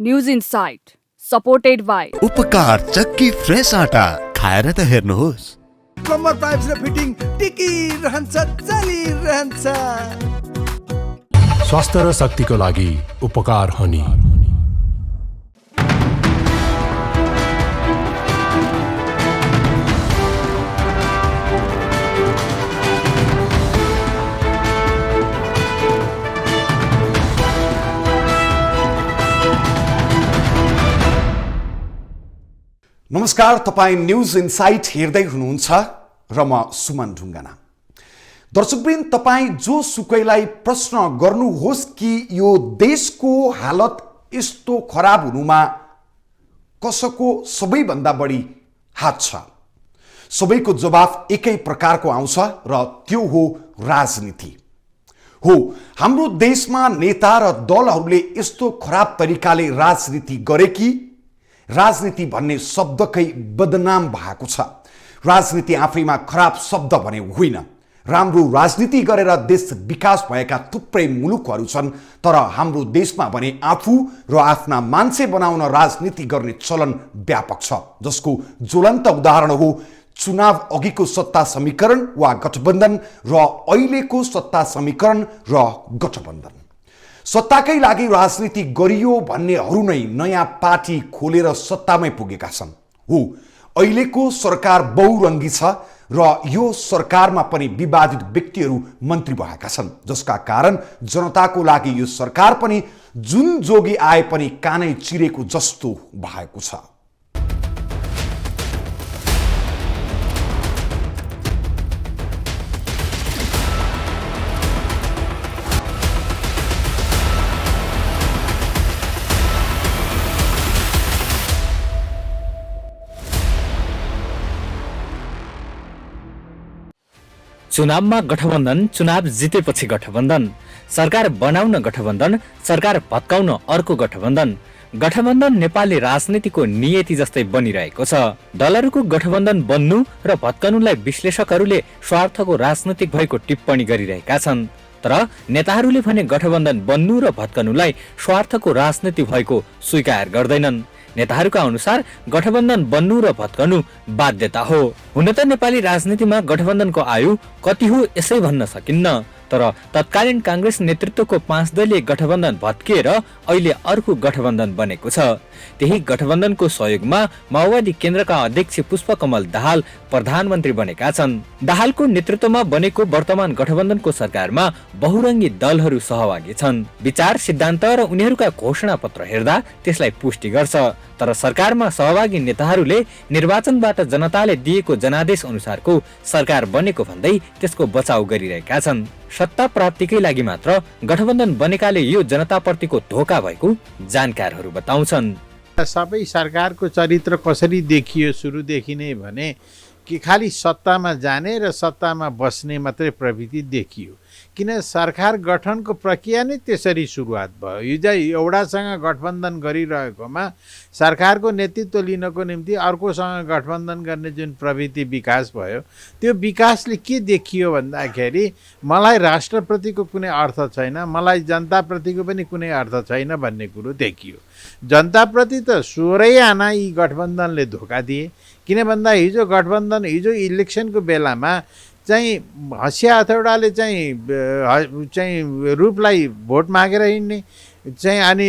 News insight supported by उपकार चक्की fresh आटा खाएर त हेर्नुहोस्। प्लम्बर पाइप्स र फिटिङ टिकिरहन्छ चलिरहन्छ। स्वास्थ्य र शक्तिको लागि उपकार हनी। नमस्कार, तपाईं न्यूज इनसाइट हेर्दै हुनुहुन्छ र म सुमन ढुङ्गाना। दर्शकवृन्द, तपाईं जो सुकैलाई प्रश्न गर्नुहोस् कि यो देशको हालत यस्तो खराब हुनुमा कसको सबैभन्दा बढी हात छ, सबैको जवाफ एकै प्रकारको आउँछ र त्यो हो राजनीति हो। हाम्रो देशमा नेता र दलहरूले यस्तो खराब तरिकाले राजनीति गरे कि राजनीति भन्ने शब्दकै बदनाम भएको छ। राजनीति आफैमा खराब शब्द भने होइन। राम्रो राजनीति गरेर देश विकास भएका थुप्रै मुलुकहरू छन्, तर हाम्रो देशमा भने आफू र आफ्ना मान्छे बनाउन राजनीति गर्ने चलन व्यापक छ, जसको ज्वलन्त उदाहरण हो चुनाव अघिको सत्ता समीकरण वा गठबन्धन र अहिलेको सत्ता समीकरण र गठबन्धन। सत्ताकै लागि राजनीति गरियो भन्नेहरू नै नयाँ पार्टी खोलेर सत्तामै पुगेका छन्। हो, अहिलेको सरकार बहुरङ्गी छ र यो सरकारमा पनि विवादित व्यक्तिहरू मन्त्री भएका छन्, जसका कारण जनताको लागि यो सरकार पनि जुन जोगी आए पनि कानै चिरेको जस्तो भएको छ। चुनावमा गठबन्धन, चुनाव जितेपछि गठबन्धन, सरकार बनाउन गठबन्धन, सरकार भत्काउन अर्को गठबन्धन। गठबन्धन नेपाली राजनीतिको नियति जस्तै बनिरहेको छ। दलहरूको गठबन्धन बन्नु र भत्कनुलाई विश्लेषकहरूले स्वार्थको राजनीतिक भएको टिप्पणी गरिरहेका छन्, तर नेताहरूले भने गठबन्धन बन्नु र भत्कनुलाई स्वार्थको राजनीति भएको स्वीकार गर्दैनन्। नेताहरूका अनुसार गठबन्धन बन्नु र भत्कनु बाध्यता हो। हुन त नेपाली राजनीतिमा गठबन्धनको आयु कति हो यसै भन्न सकिन्न, तर तत्कालीन काङ्ग्रेस नेतृत्वको 5 दलीय गठबन्धन भत्किएर अहिले अर्को गठबन्धन बनेको छ। त्यही गठबन्धनको सहयोगमा माओवादी केन्द्रका अध्यक्ष पुष्पकमल दाहाल प्रधानमन्त्री बनेका छन्। दाहालको नेतृत्वमा बनेको वर्तमान गठबन्धनको सरकारमा बहुरङ्गी दलहरू सहभागी छन्। विचार, सिद्धान्त र उनीहरूका घोषणा पत्र हेर्दा त्यसलाई पुष्टि गर्छ, तर सरकारमा सहभागी नेताहरूले निर्वाचनबाट जनताले दिएको जनादेश अनुसारको सरकार बनेको भन्दै त्यसको बचाउ गरिरहेका छन्। सत्ता प्राप्तिकै लागि मात्र गठबन्धन बनेकाले यो जनताप्रतिको धोका भएको जानकारहरू बताउँछन्। सबै सरकारको चरित्र कसरी देखियो सुरुदेखि नै भने कि खालि सत्तामा जाने र सत्तामा बस्ने मात्रै प्रवृत्ति देखियो, किन सरकार गठनको प्रक्रिया नै त्यसरी सुरुवात भयो। हिजो एउटासँग गठबन्धन गरिरहेकोमा सरकारको नेतृत्व लिनको निम्ति अर्कोसँग गठबन्धन गर्ने जुन प्रवृत्ति विकास भयो, त्यो विकासले के देखियो भन्दाखेरि मलाई राष्ट्रप्रतिको कुनै अर्थ छैन, मलाई जनताप्रतिको पनि कुनै अर्थ छैन भन्ने कुरो देखियो। जनताप्रति त 16 आना यी गठबन्धनले धोका दिए, किन भन्दा हिजो इलेक्सनको बेलामा चाहिँ हँसिया हथौडाले चाहिँ रूपलाई भोट मागेर हिँड्ने चाहिँ, अनि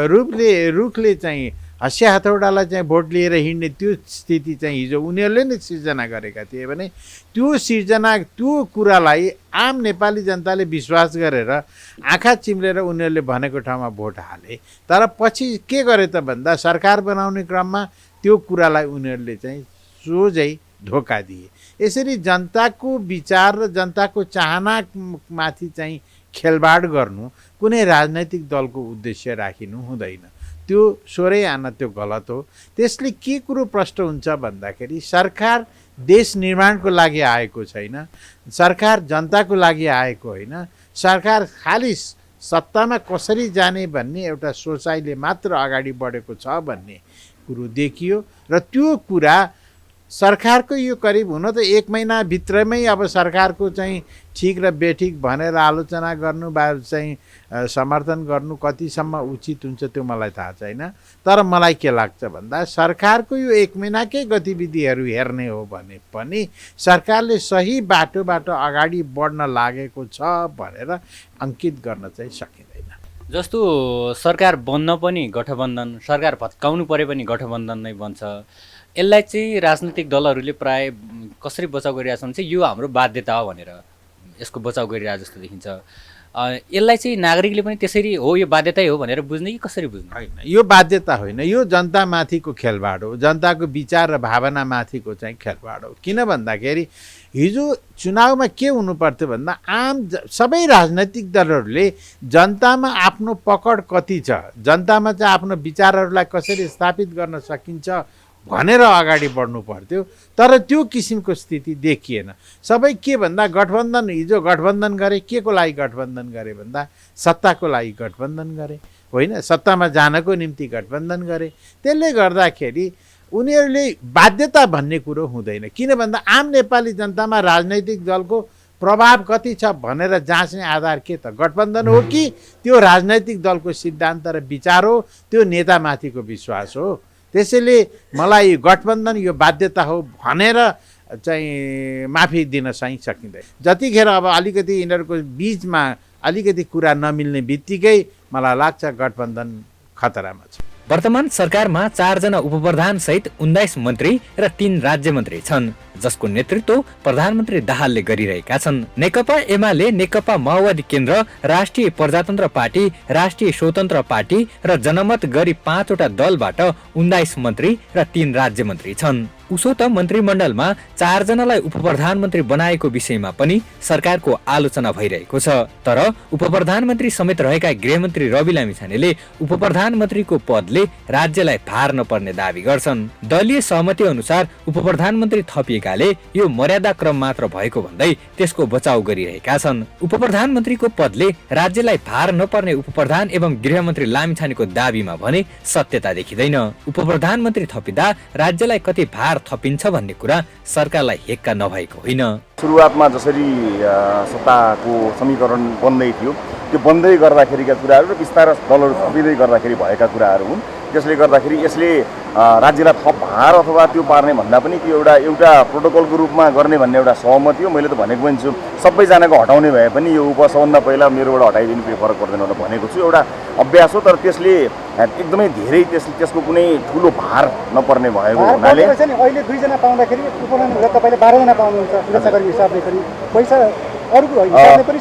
रुखले चाहिँ हँसिया हथौडालाई चाहिँ भोट लिएर हिँड्ने त्यो स्थिति चाहिँ हिजो उनीहरूले नै सिर्जना गरेका थिए भने त्यो कुरालाई आम नेपाली जनताले विश्वास गरेर आँखा चिम्लेर उनीहरूले भनेको ठाउँमा भोट हाले। तर पछि के गरे त भन्दा सरकार बनाउने क्रममा त्यो कुरालाई उनीहरूले चाहिँ सोझै धोका दिए। यसरी जनताको विचार र जनताको चाहनामाथि चाहिँ खेलबाड गर्नु कुनै राजनैतिक दलको उद्देश्य राखिनु हुँदैन। त्यो 16 आना त्यो गलत हो। त्यसले के कुरो प्रश्न हुन्छ भन्दाखेरि सरकार देश निर्माणको लागि आएको छैन, सरकार जनताको लागि आएको होइन, सरकार खालि सत्तामा कसरी जाने भन्ने एउटा सोचाइले मात्र अगाडि बढेको छ भन्ने कुरो देखियो र त्यो कुरा सरकारको यो करिब हुन त 1 महिनाभित्रमै अब सरकारको चाहिँ ठिक र बेठिक भनेर आलोचना गर्नु वा चाहिँ समर्थन गर्नु कतिसम्म उचित हुन्छ त्यो मलाई थाहा छैन। तर मलाई के लाग्छ भन्दा सरकारको यो 1 महिनाकै गतिविधिहरू हेर्ने हो भने पनि सरकारले सही बाटोबाट अगाडि बढ्न लागेको छ भनेर अङ्कित गर्न चाहिँ सकिँदैन। जस्तो सरकार बन्न पनि गठबन्धन, सरकार भत्काउनु परे पनि गठबन्धन नै बन्छ। यसलाई चाहिँ राजनीतिक दलहरूले प्राय कसरी बचाउ गरिरहेका छन् चाहिँ यो हाम्रो बाध्यता हो भनेर यसको बचाउ गरिरहेको जस्तो देखिन्छ। यसलाई चाहिँ नागरिकले पनि त्यसरी हो यो बाध्यतै हो भनेर बुझ्ने कि कसरी बुझ्ने? होइन, यो बाध्यता होइन, यो जनतामाथिको खेलबाड हो, जनताको विचार र भावनामाथिको चाहिँ खेलबाड हो। किन भन्दाखेरि हिजो चुनावमा के हुनुपर्थ्यो भन्दा सबै राजनैतिक दलहरूले जनतामा आफ्नो पकड कति छ, जनतामा चाहिँ आफ्नो विचारहरूलाई कसरी स्थापित गर्न सकिन्छ भनेर अगाडि बढ्नु पर्थ्यो। तर त्यो किसिमको स्थिति देखिएन। सबै के भन्दा गठबन्धन, हिजो गठबन्धन गरे, के को लागि गठबन्धन गरे भन्दा सत्ताको लागि गठबन्धन गरे, होइन, सत्तामा जानको निम्ति गठबन्धन गरे। त्यसले गर्दाखेरि उनीहरूले बाध्यता भन्ने कुरो हुँदैन। किन भन्दा आम नेपाली जनतामा राजनैतिक दलको प्रभाव कति छ भनेर जाँच्ने आधार के त गठबन्धन हो कि त्यो राजनैतिक दलको सिद्धान्त र विचार हो, त्यो नेतामाथिको विश्वास हो। त्यसैले मलाई गठबन्धन यो बाध्यता हो भनेर चाहिँ माफी दिन चाहिँ सकिँदैन। जतिखेर अब अलिकति यिनीहरूको बिचमा अलिकति कुरा नमिल्ने बित्तिकै मलाई लाग्छ गठबन्धन खतरामा छ। वर्तमान सरकारमा 4 जना उपप्रधान सहित 19 मन्त्री र 3 राज्य मन्त्री छन्, जसको नेतृत्व प्रधानमन्त्री दाहालले गरिरहेका छन्। नेकपा एमाले, नेकपा माओवादी केन्द्र, राष्ट्रिय प्रजातन्त्र पार्टी, राष्ट्रिय स्वतन्त्र पार्टी र जनमत गरी 5 वटा दलबाट 19 मन्त्री र 3 राज्य मन्त्री छन्। उसो त मन्त्रीमण्डलमा 4 जनालाई उपप्रधानमन्त्री बनाएको विषयमा पनि सरकारको आलोचना भइरहेको छ। तर उपप्रधानमन्त्री समेत रहेका गृहमन्त्री रवि लामिछानेले उपप्रधानमन्त्रीको पदले राज्यलाई भार नपर्ने दावी गर्छन्। दलीय सहमति अनुसार उपप्रधानमन्त्री थपिएकाले यो मर्यादा क्रम मात्र भएको भन्दै त्यसको बचाउ गरिरहेका छन्। उपप्रधानमन्त्रीको पदले राज्यलाई भार नपर्ने उपप्रधान एवं गृहमन्त्री लामिछानेको दावीमा भने सत्यता देखिँदैन। उपप्रधानमन्त्री थपिँदा राज्यलाई कति भार थपिन्छ भन्ने कुरा सरकारलाई हेक्का नभएको होइन। सुरुवातमा जसरी सत्ताको समीकरण बन्दै थियो त्यो बन्दै गर्दाखेरिका कुराहरू र बिस्तारै दलहरू थपिँदै गर्दाखेरि भएका कुराहरू हुन्। त्यसले गर्दाखेरि यसले राज्यलाई थप भार अथवा त्यो पार्ने भन्दा पनि त्यो एउटा प्रोटोकलको रूपमा गर्ने भन्ने एउटा सहमति हो। मैले त भनेको पनि छु सबैजनाको हटाउने भए पनि यो सबभन्दा पहिला मेरोबाट हटाइदिनु केही फरक पर्दैन भनेर भनेको छु। एउटा अभ्यास हो, तर त्यसले एकदमै धेरै त्यसको कुनै ठुलो भार नपर्ने भएको हुनाले अहिले 2 जना पाउँदाखेरि उपप्रधान तपाईँले 12 जना पाउनुहुन्छ सुरक्षाकर्मी हिसाबले पनि पैसा अरूको हिसाबले पनि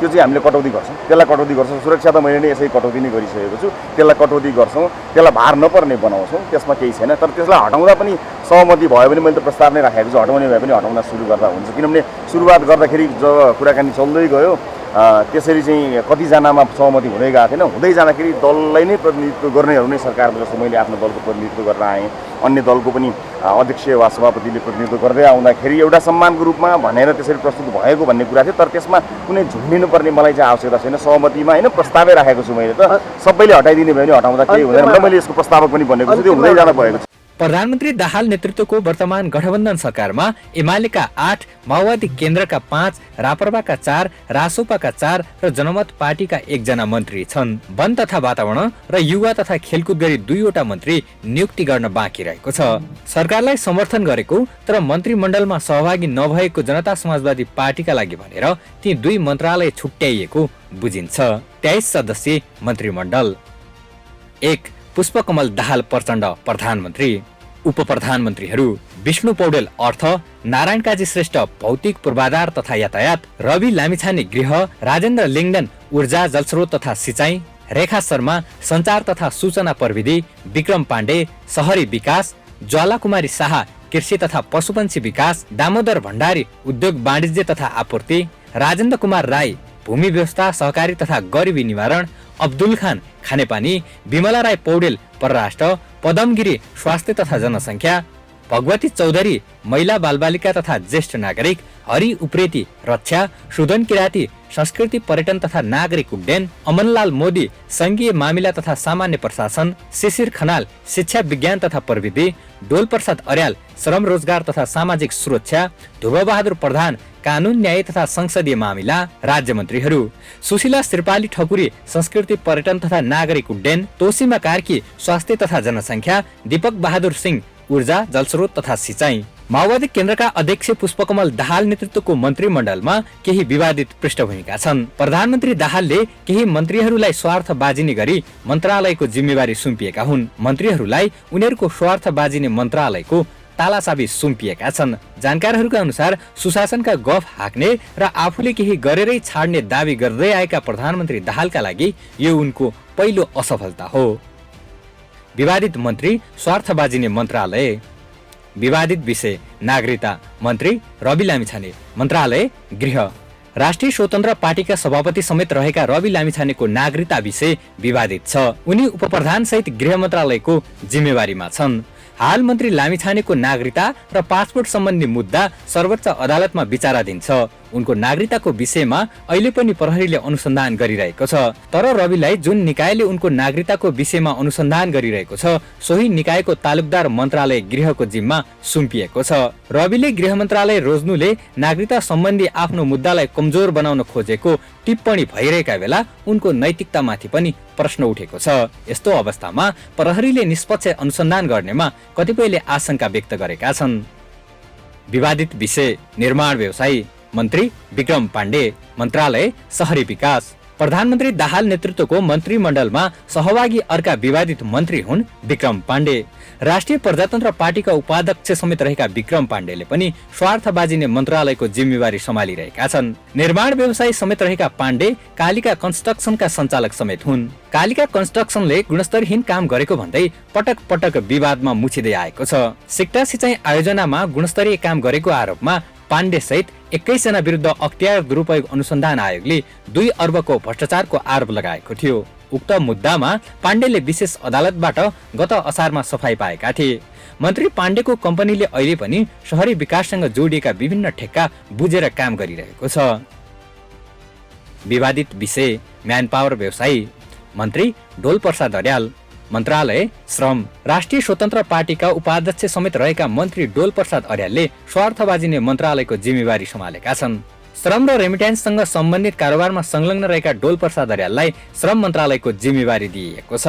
त्यो चाहिँ हामीले कटौती गर्छौँ, त्यसलाई कटौती गर्छौँ। सुरक्षा त मैले नै यसै कटौती नै गरिसकेको छु, त्यसलाई कटौती गर्छौँ, त्यसलाई भार नपर्ने बनाउँछौँ, त्यसमा केही छैन। तर त्यसलाई हटाउँदा पनि सहमति भयो भने मैले त प्रस्ताव नै राखेको छु, हटाउने भए पनि हटाउन सुरु गर्दा हुन्छ। किनभने सुरुवात गर्दाखेरि जब कुराकानी चल्दै गयो त्यसरी चाहिँ कतिजनामा सहमति हुँदै गएको थिएन। हुँदै जाँदाखेरि दललाई नै प्रतिनिधित्व गर्नेहरू नै सरकारमा जस्तो मैले आफ्नो दलको प्रतिनिधित्व गरेर आएँ, अन्य दलको पनि अध्यक्ष वा सभापतिले प्रतिनिधित्व गर्दै आउँदाखेरि एउटा सम्मानको रूपमा भनेर त्यसरी प्रस्तुत भएको भन्ने कुरा थियो। तर त्यसमा कुनै झुन्डिनुपर्ने मलाई चाहिँ आवश्यकता छैन। सहमतिमा होइन, प्रस्तावै राखेको छु मैले, त सबैले हटाइदिने भयो भने हटाउँदा केही हुँदैन भनेर मैले यसको प्रस्तावक पनि बनेको छु। त्यो हुँदै जान भएको छ। प्रधानमन्त्री दाहाल नेतृत्वको वर्तमान गठबन्धन सरकारमा एमालेका 8, माओवादी केन्द्रका 5, राप्रपाका 4, रासोपाका 4 र जनमत पार्टीका 1 जना मन्त्री छन्। वन तथा वातावरण र युवा तथा खेलकुद गरी 2 वटा मन्त्री नियुक्ति गर्न बाँकी रहेको छ। सरकारलाई समर्थन गरेको तर मन्त्रीमण्डलमा सहभागी नभएको जनता समाजवादी पार्टीका लागि भनेर ती 2 मन्त्रालय छुट्याइएको बुझिन्छ। 23 सदस्यीय मन्त्रीमण्डल। 1. पुष्पकमल दाहाल प्रचण्ड प्रधानमन्त्री। उपप्रधानमन्त्रीहरू विष्णु पौडेल अर्थ, नारायण काजी श्रेष्ठ भौतिक पूर्वाधार तथा यातायात, रवि लामिछाने गृह, राजेन्द्र लिङ्गदेन ऊर्जा जलस्रोत तथा सिँचाइ, रेखा शर्मा सञ्चार तथा सूचना प्रविधि, विक्रम पाण्डे शहरी विकास, ज्वाला कुमारी शाह कृषि तथा पशुपन्छी विकास, दामोदर भण्डारी उद्योग वाणिज्य तथा आपूर्ति, राजेन्द्र कुमार राई भूमि व्यवस्था सहकारी तथा गरिबी निवारण, अब्दुल खान खानेपानी, विमला राई पौडेल परराष्ट्र, पदम गिरी स्वास्थ्य तथा जनसङ्ख्या, भगवती चौधरी महिला बालबालिका तथा ज्येष्ठ नागरिक, हरि उप्रेती रक्षा, सुदन किराती संस्कृति पर्यटन तथा नागरिक उड्डयन, अमनलाल मोदी संघीय मामिला तथा सामान्य प्रशासन, शिशिर खनाल शिक्षा विज्ञान तथा प्रविधि, डोल प्रसाद अर्याल श्रम रोजगार तथा सामाजिक सुरक्षा, ध्रुव बहादुर प्रधान कानून न्याय तथा संसदीय मामिला राज्य मन्त्रीहरू, सुशीला श्रीपाली ठकुरी संस्कृति पर्यटन तथा नागरिक उड्डयन, तोसीमा कार्की स्वास्थ्य तथा जनसङ्ख्या, दीपक बहादुर सिंह ऊर्जा जलस्रोत तथा सिंचाई। माओवादी केन्द्रका अध्यक्ष पुष्पकमल दाहाल नेतृत्वको मन्त्रीमण्डलमा केही विवादित पृष्ठभूमिका छन्। प्रधानमन्त्री दाहालले केही मन्त्रीहरूलाई स्वार्थ बाजिने गरी मन्त्रालयको जिम्मेवारी सुम्पिएका हुन्। मन्त्रीहरूलाई उनीहरूको स्वार्थ बाजिने मन्त्रालयको तालाचाबी सुम्पिएका छन्। जानकारहरूका अनुसार सुशासनका गफ हाँक्ने र आफूले केही गरेरै छाड्ने दावी गर्दै आएका प्रधानमन्त्री दाहालका लागि यो उनको पहिलो असफलता हो। विवादित मन्त्री स्वार्थ बाजिने मन्त्रालय। विवादित विषय नागरिकता मन्त्री रवि लामिछाने, मन्त्रालय गृह। राष्ट्रिय स्वतन्त्र पार्टीका सभापति समेत रहेका रवि लामिछानेको नागरिकता विषय विवादित छ। उनी उपप्रधान सहित गृह मन्त्रालयको जिम्मेवारीमा छन्। हाल मन्त्री लामिछानेको नागरिकता र पासपोर्ट सम्बन्धी मुद्दा सर्वोच्च अदालतमा विचाराधीन छ। उनको नागरिकताको विषयमा अहिले पनि प्रहरीले अनुसन्धान गरिरहेको छ। तर रविलाई जुन निकायले उनको नागरिकताको विषयमा अनुसन्धान गरिरहेको छ सोही निकायको तालुकदार मन्त्रालय गृहको जिम्मा सुम्पिएको छ। रविले गृह मन्त्रालय रोज्नुले नागरिकता सम्बन्धी आफ्नो मुद्दालाई कमजोर बनाउन खोजेको टिप्पणी भइरहेका बेला उनको नैतिकतामाथि पनि प्रश्न उठेको छ। यस्तो अवस्थामा प्रहरीले निष्पक्ष अनुसन्धान गर्नेमा कतिपयले आशंका व्यक्त गरेका छन्। विवादित विषय निर्माण व्यवसायी मन्त्री विक्रम पाण्डे, मन्त्रालय शहरी विकास। प्रधानमन्त्री दाहाल नेतृत्वको मन्त्रीमण्डलमा सहभागी अर्का विवादित मन्त्री हुन् विक्रम पाण्डे। राष्ट्रिय प्रजातन्त्र पार्टीका उपाध्यक्ष समेत रहेका विक्रम पाण्डेले पनि स्वार्थ बाजिने मन्त्रालयको जिम्मेवारी सम्हालिरहेका छन्। निर्माण व्यवसायी समेत रहेका पाण्डे कालिका कन्स्ट्रक्सनका सञ्चालक समेत हुन्। कालिका कन्स्ट्रक्सनले गुणस्तरहीन काम गरेको भन्दै पटक पटक विवादमा मुछिँदै आएको छ। सिक्टा सिँचाइ आयोजनामा गुणस्तरीय काम गरेको आरोपमा पाण्डे सहित 21 जना विरुद्ध अख्तियार दुरुपयोग अनुसन्धान आयोगले 2 अर्बको भ्रष्टाचारको आरोप लगाएको थियो। उक्त मुद्दामा पाण्डेले विशेष अदालतबाट गत असारमा सफाई पाएका थिए। मन्त्री पाण्डेको कम्पनीले अहिले पनि शहरी विकाससँग जोडिएका विभिन्न ठेक्का बुझेर काम गरिरहेको छ। विवादित विषय म्यान पावर व्यवसायी मन्त्री डोल प्रसाद अर्याल, मन्त्रालय श्रम। राष्ट्रिय स्वतन्त्र पार्टीका उपाध्यक्ष समेत रहेका मन्त्री डोल प्रसाद अर्यालले स्वार्थ बाजिने मन्त्रालयको जिम्मेवारी सम्हालेका छन्। श्रम र रेमिट्यान्ससँग सम्बन्धित कारोबारमा संलग्न रहेका डोल प्रसाद अर्याललाई श्रम मन्त्रालयको जिम्मेवारी दिइएको छ।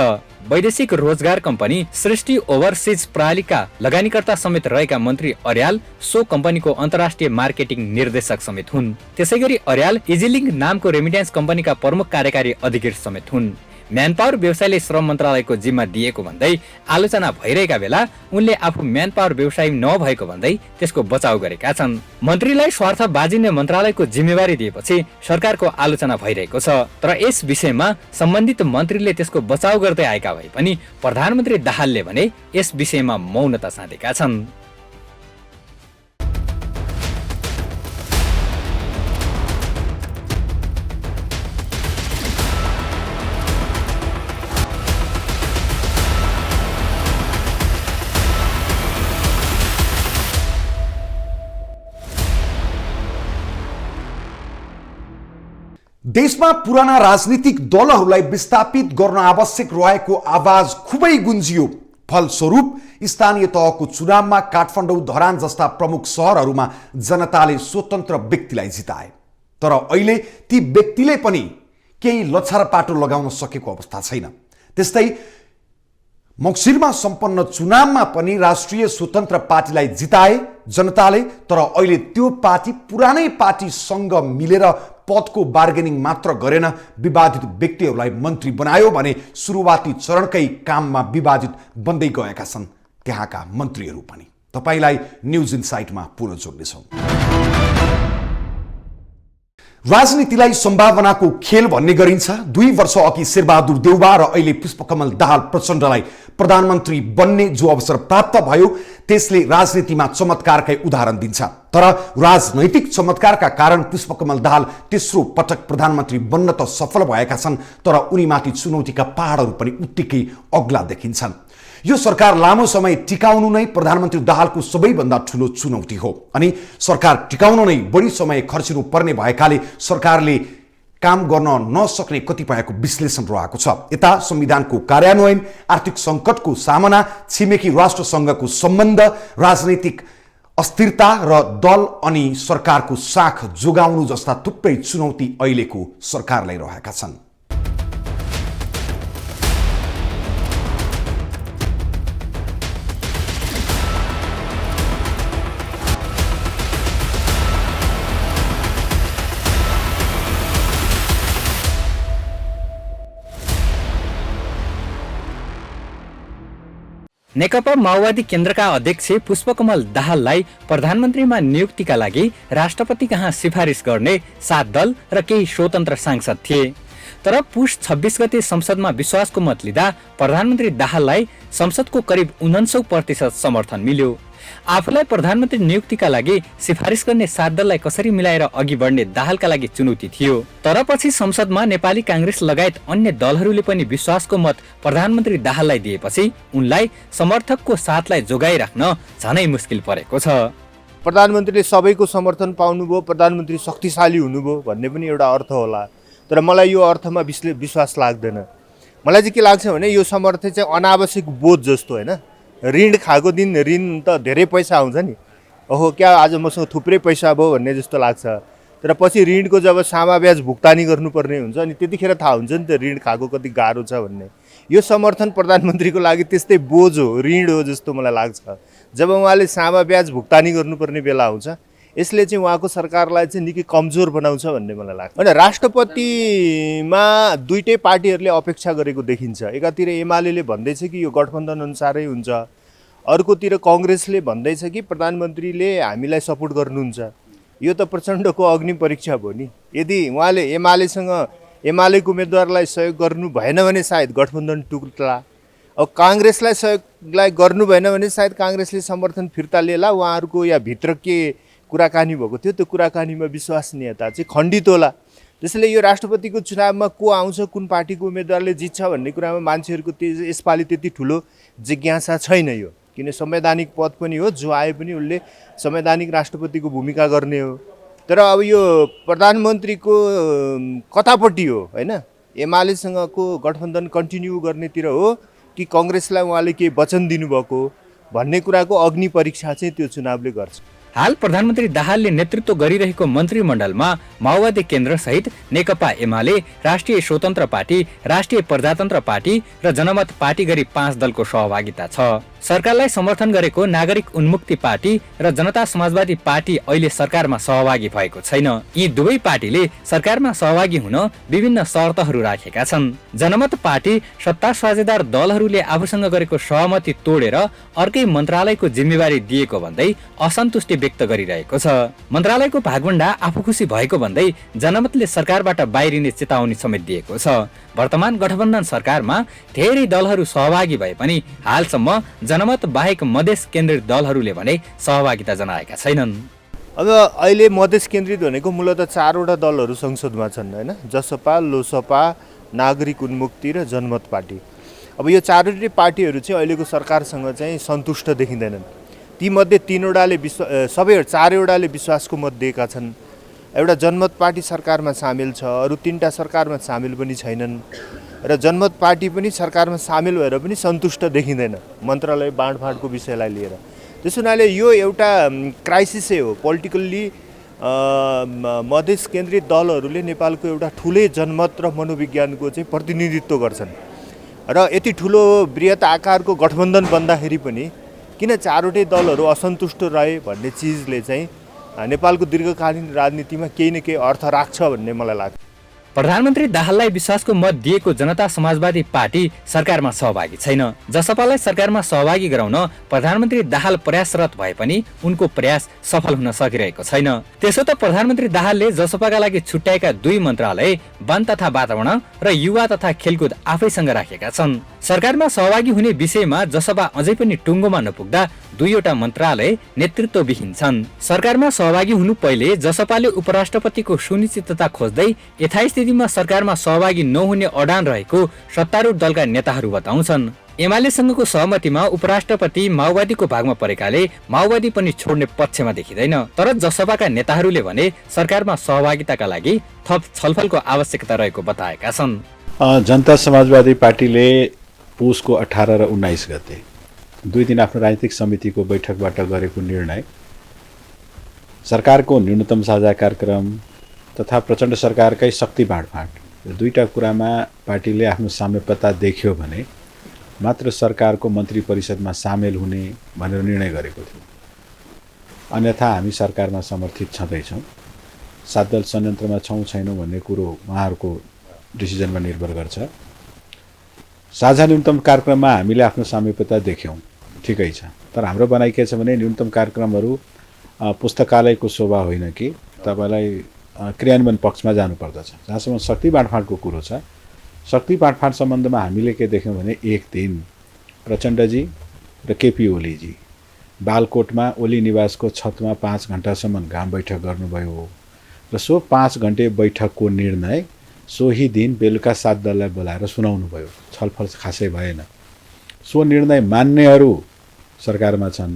वैदेशिक रोजगार कम्पनी सृष्टि ओभरसिज प्रणालीका लगानीकर्ता समेत रहेका मन्त्री अर्याल सो कम्पनीको अन्तर्राष्ट्रिय मार्केटिङ निर्देशक समेत हुन्। त्यसैगरी अर्याल इजिलिङ नामको रेमिट्यान्स कम्पनीका प्रमुख कार्यकारी अधिकृत समेत हुन्। म्यान पावर व्यवसायले श्रम मन्त्रालयको जिम्मा दिएको भन्दै आलोचना भइरहेका बेला उनले आफू म्यान पावर व्यवसाय नभएको भन्दै त्यसको बचाउ गरेका छन्। मन्त्रीलाई स्वार्थ बाजिने मन्त्रालयको जिम्मेवारी दिएपछि सरकारको आलोचना भइरहेको छ। तर यस विषयमा सम्बन्धित मन्त्रीले त्यसको बचाउ गर्दै आएका भए पनि प्रधानमन्त्री दाहालले भने यस विषयमा मौनता साधेका छन्। देशमा पुराना राजनीतिक दलहरूलाई विस्थापित गर्न आवश्यक रहेको आवाज खुबै गुन्जियो। फलस्वरूप स्थानीय तहको चुनावमा काठमाडौँ, धरान जस्ता प्रमुख सहरहरूमा जनताले स्वतन्त्र व्यक्तिलाई जिताए। तर अहिले ती व्यक्तिले पनि केही लछारपाटो लगाउन सकेको अवस्था छैन। त्यस्तै मक्सिरमा सम्पन्न चुनावमा पनि राष्ट्रिय स्वतन्त्र पार्टीलाई जिताए जनताले। तर अहिले त्यो पार्टी पुरानै पार्टीसँग मिलेर पदको बार्गेनिङ मात्र गरेन, विवादित व्यक्तिहरूलाई मन्त्री बनायो भने सुरुवाती चरणकै काममा विवादित बन्दै गएका छन् त्यहाँका मन्त्रीहरू पनि। तपाईलाई न्युज इनसाइटमा पुनः जोड्नेछौँ। राजनीतिलाई सम्भावनाको खेल भन्ने गरिन्छ। 2 वर्ष अघि शेरबहादुर देउवा र अहिले पुष्पकमल दाहाल प्रचण्डलाई प्रधानमन्त्री बन्ने जो अवसर प्राप्त भयो त्यसले राजनीतिमा चमत्कारकै उदाहरण दिन्छ। तर राजनैतिक चमत्कारका कारण पुष्पकमल दाहाल तेस्रो पटक प्रधानमन्त्री बन्न त सफल भएका छन्, तर उनीमाथि चुनौतीका पहाडहरू पनि उत्तिकै अग्ला देखिन्छन्। यो सरकार लामो समय टिकाउनु नै प्रधानमन्त्री दाहालको सबैभन्दा ठूलो चुनौती हो अनि सरकार टिकाउन नै बढी समय खर्चिनु पर्ने भएकाले सरकारले काम गर्न नसक्ने कतिपयको विश्लेषण रहेको छ। यता संविधानको कार्यान्वयन, आर्थिक सङ्कटको सामना, छिमेकी राष्ट्रसँगको सम्बन्ध, राजनैतिक अस्थिरता र दल अनि सरकारको साख जोगाउनु जस्ता थुप्रै चुनौती अहिलेको सरकारलाई रहेका छन्। नेकपा माओवादी केन्द्रका अध्यक्ष पुष्पकमल दाहाललाई प्रधानमन्त्रीमा नियुक्तिका लागि राष्ट्रपति कहाँ सिफारिस गर्ने 7 दल र केही स्वतन्त्र सांसद थिए। तर पुष 26 गते संसदमा विश्वासको मत लिँदा प्रधानमन्त्री दाहाललाई संसदको करिब 49% समर्थन मिल्यो। आफूलाई प्रधानमन्त्री नियुक्तिका लागि सिफारिस गर्ने 7 दललाई कसरी मिलाएर अघि बढ्ने दाहालका लागि चुनौती थियो। तर पछि संसदमा नेपाली कांग्रेस लगायत अन्य दलहरूले पनि विश्वासको मत प्रधानमन्त्री दाहाललाई दिएपछि उनलाई समर्थकको साथलाई जोगाइराख्न झनै मुस्किल परेको छ। प्रधानमन्त्रीले सबैको समर्थन पाउनुभयो, प्रधानमन्त्री शक्तिशाली हुनुभयो भन्ने पनि एउटा अर्थ होला, तर मलाई यो अर्थमा विश्वास लाग्दैन। मलाई चाहिँ के लाग्छ भने यो समर्थन चाहिँ अनावश्यक बोझ जस्तो होइन। ऋण खाएको दिन ऋण त धेरै पैसा आउँछ नि, ओहो क्या आज मसँग थुप्रै पैसा भयो भन्ने जस्तो लाग्छ। तर पछि ऋणको जब सामा ब्याज भुक्तानी गर्नुपर्ने हुन्छ अनि त्यतिखेर थाहा हुन्छ नि त ऋण खाएको कति गाह्रो छ भन्ने। यो समर्थन प्रधानमन्त्रीको लागि त्यस्तै बोझ हो, ऋण हो जस्तो मलाई लाग्छ। जब उहाँले सामा ब्याज भुक्तानी गर्नुपर्ने बेला आउँछ, यसले चाहिँ उहाँको सरकारलाई चाहिँ निकै कमजोर बनाउँछ भन्ने मलाई लाग्छ। अनि राष्ट्रपतिमा दुईटै पार्टीहरूले अपेक्षा गरेको देखिन्छ। एकातिर एमाले भन्दैछ कि यो गठबन्धन अनुसारै हुन्छ, अर्कोतिर कङ्ग्रेसले भन्दैछ कि प्रधानमन्त्रीले हामीलाई सपोर्ट गर्नुहुन्छ। यो त प्रचण्डको अग्नि परीक्षा भयो नि। यदि उहाँले एमालेको उम्मेदवारलाई सहयोग गर्नु भएन भने सायद गठबन्धन टुट्ला। अब काङ्ग्रेसलाई सहयोगलाई गर्नु भएन भने सायद काङ्ग्रेसले समर्थन फिर्ता लिएला। उहाँहरूको या भित्र के कुराकानी भएको थियो त्यो कुराकानीमा विश्वसनीयता चाहिँ खण्डित होला। त्यसैले यो राष्ट्रपतिको चुनावमा को आउँछ, कुन पार्टीको उम्मेदवारले जित्छ भन्ने कुरामा मान्छेहरूको यसपालि त्यति ठुलो जिज्ञासा छैन। यो किन संवैधानिक पद पनि हो, जो आए पनि उसले संवैधानिक राष्ट्रपतिको भूमिका गर्ने हो। तर अब यो प्रधानमन्त्रीको कतापट्टि हो होइन, एमालेसँगको गठबन्धन कन्टिन्यू गर्नेतिर हो कि कङ्ग्रेसलाई उहाँले केही वचन दिनुभएको भन्ने कुराको अग्नि परीक्षा चाहिँ त्यो चुनावले गर्छ। हाल प्रधानमन्त्री दाहालले नेतृत्व गरिरहेको मन्त्रीमण्डलमा माओवादी केन्द्र सहित नेकपा एमाले, राष्ट्रिय स्वतन्त्र पार्टी, राष्ट्रिय प्रजातन्त्र पार्टी र जनमत पार्टी गरी 5 दलको सहभागिता छ। सरकारलाई समर्थन गरेको नागरिक उन्मुक्ति पार्टी र जनता समाजवादी पार्टी अहिले सरकारमा सहभागी भएको छैन। यी दुवै पार्टीले सरकारमा सहभागी हुन विभिन्न शर्तहरू राखेका छन्। जनमत पार्टी सत्ता साझेदार दलहरूले आफूसँग गरेको सहमति तोडेर अर्कै मन्त्रालयको जिम्मेवारी दिएको भन्दै असन्तुष्टि व्यक्त गरिरहेको छ। मन्त्रालयको भागभण्डा आफू खुसी भएको भन्दै जनमतले सरकारबाट बाहिरिने चेतावनी समेत दिएको छ। वर्तमान गठबन्धन सरकारमा धेरै दलहरू सहभागी भए पनि हालसम्म जनमत बाहेक मधेस केन्द्रित दलहरूले भने सहभागिता जनाएका छैनन्। अब अहिले मधेस केन्द्रित भनेको मूलतः 4वटा दलहरू संसदमा छन् होइन, जसपा, लोसपा, नागरिक उन्मुक्ति र जनमत पार्टी। अब यो 4वटै पार्टीहरू चाहिँ अहिलेको सरकारसँग चाहिँ सन्तुष्ट देखिँदैनन्। तीमध्ये 3वटाले 4वटाले विश्वासको मत दिएका छन्। एउटा जनमत पार्टी सरकारमा सामेल छ, अरू 3टा सरकारमा सामेल पनि छैनन् र जनमत पार्टी पनि सरकारमा सामेल भएर पनि सन्तुष्ट देखिँदैन मन्त्रालय बाँडफाँडको विषयलाई लिएर। त्यसो हुनाले यो एउटा क्राइसिसै हो। पोलिटिकल्ली मधेस केन्द्रित दलहरूले नेपालको एउटा ठुलै जनमत र मनोविज्ञानको चाहिँ प्रतिनिधित्व गर्छन् र यति ठुलो बृहत आकारको गठबन्धन बन्दाखेरि पनि किन 4वटै दलहरू असन्तुष्ट रहे भन्ने चिजले चाहिँ नेपालको दीर्घकालीन राजनीतिमा केही न केही अर्थ राख्छ भन्ने मलाई लाग्छ। प्रधानमन्त्री दाहाललाई विश्वासको मत दिएको जनता समाजवादी पार्टी सरकारमा सहभागी छैन। जसपालाई सरकारमा सहभागी गराउन प्रधानमन्त्री दाहाल प्रयासरत भए पनि उनको प्रयास सफल हुन सकिरहेको छैन। त्यसो त प्रधानमन्त्री दाहालले जसपाका लागि छुट्याएका 2 मन्त्रालय वन तथा वातावरण र युवा तथा खेलकुद आफैसँग राखेका छन्। सरकारमा सहभागी हुने विषयमा जसपा अझै पनि टुङ्गोमा नपुग्दा दुईवटा मन्त्रालय नेतृत्वविहीन छन्। सरकारमा सहभागी हुनु पहिले जसपाले उपराष्ट्रपतिको सुनिश्चितता खोज्दै यथास्थितिमा सरकारमा सहभागी नहुने अडान रहेको सत्तारूढ दलका नेताहरू बताउँछन्। एमालेसँगको सहमतिमा उपराष्ट्रपति माओवादीको भागमा परेकाले माओवादी पनि छोड्ने पक्षमा देखिँदैन। तर जसपाका नेताहरूले भने सरकारमा सहभागिताका लागि थप छलफलको आवश्यकता रहेको बताएका छन्। जनता समाजवादी पार्टीले पुसको 18 र 19 गते 2 दिन आफ्नो राजनीतिक समितिको बैठकबाट गरेको निर्णय सरकारको न्यूनतम साझा कार्यक्रम तथा प्रचण्ड सरकारकै शक्ति बाँडफाँड दुईटा कुरामा पार्टीले आफ्नो साम्यता देख्यो भने मात्र सरकारको मन्त्री परिषदमा सामेल हुने भनेर निर्णय गरेको थियो। अन्यथा हामी सरकारमा समर्थित छँदैछौँ। 7 दल संयन्त्रमा छौँ छैनौँ भन्ने कुरो उहाँहरूको डिसिजनमा निर्भर गर्छ। साझा न्यूनतम कार्यक्रममा हामीले आफ्नो साम्यता देख्यौँ, ठिकै छ। तर हाम्रो भनाइ के छ भने न्यूनतम कार्यक्रमहरू पुस्तकालयको शोभा होइन कि तपाईँलाई क्रियान्वयन पक्षमा जानुपर्दछ। जहाँसम्म शक्ति बाँडफाँडको कुरो छ, शक्ति बाँडफाँड सम्बन्धमा हामीले के देख्यौँ भने एक दिन प्रचण्डजी र केपी ओलीजी बालकोटमा ओली निवासको छतमा 5 घण्टासम्म घाम बैठक गर्नुभयो र सो 5 घण्टे बैठकको निर्णय सोही दिन बेलुका 7 दललाई बोलाएर सुनाउनु भयो। छलफल खासै भएन। सो निर्णय मान्नेहरू सरकारमा छन्।